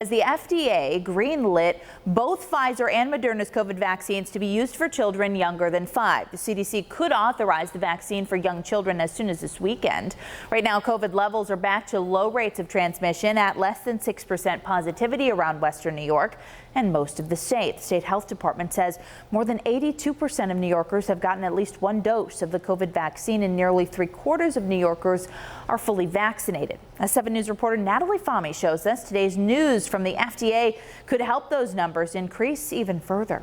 As the FDA greenlit both Pfizer and Moderna's COVID vaccines to be used for children younger than 5. The CDC could authorize the vaccine for young children as soon as this weekend. Right now, COVID levels are back to low rates of transmission at less than 6% positivity around Western New York and most of the state. The state health department says more than 82% of New Yorkers have gotten at least one dose of the COVID vaccine, and nearly 3/4 of New Yorkers are fully vaccinated. As 7 News reporter Natalie Fahmy shows us, today's news from the FDA could help those numbers increase even further.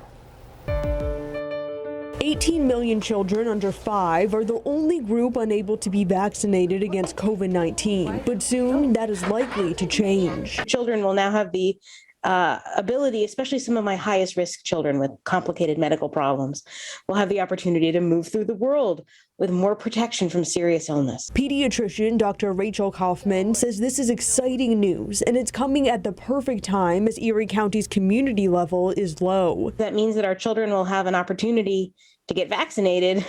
18 million children under 5 are the only group unable to be vaccinated against COVID-19, but soon that is likely to change. Children will now have the ability, especially some of my highest risk children with complicated medical problems, will have the opportunity to move through the world with more protection from serious illness. Pediatrician Dr. Rachel Kaufman says this is exciting news, and it's coming at the perfect time as Erie County's community level is low. That means that our children will have an opportunity to get vaccinated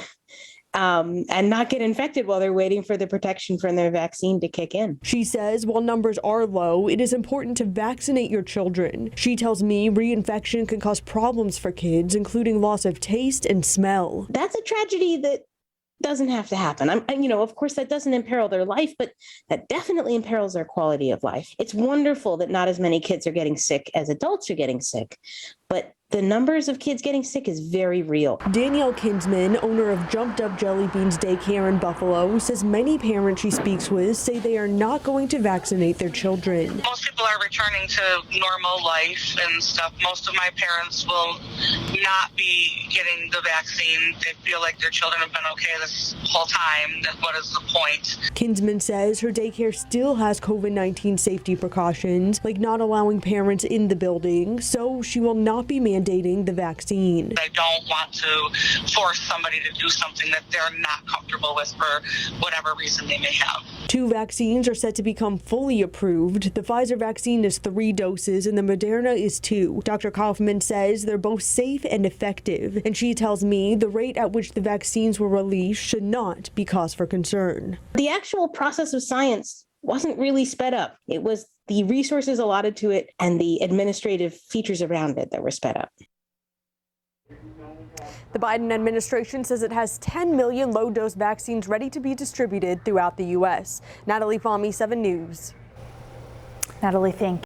and not get infected while they're waiting for the protection from their vaccine to kick in. She says while numbers are low, it is important to vaccinate your children. She tells me reinfection can cause problems for kids, including loss of taste and smell. That's a tragedy that doesn't have to happen. Of course, that doesn't imperil their life, but that definitely imperils their quality of life. It's wonderful that not as many kids are getting sick as adults are getting sick, but the numbers of kids getting sick is very real. Danielle Kinsman, owner of Jumped Up Jelly Beans Daycare in Buffalo, says many parents she speaks with say they are not going to vaccinate their children. Most people are returning to normal life and stuff. Most of my parents will not be getting the vaccine. They feel like their children have been okay this whole time. What is the point? Kinsman says her daycare still has COVID-19 safety precautions, like not allowing parents in the building, so she will not be mandating the vaccine. I don't want to force somebody to do something that they're not comfortable with for whatever reason they may have. 2 vaccines are set to become fully approved. The Pfizer vaccine is 3 doses and the Moderna is 2. Dr. Kaufman says they're both safe and effective, and she tells me the rate at which the vaccines were released should not be cause for concern. The actual process of science wasn't really sped up. It was the resources allotted to it and the administrative features around it that were sped up. The Biden administration says it has 10 million low-dose vaccines ready to be distributed throughout the U.S. Natalie Fahmy, 7 News. Natalie, thank you.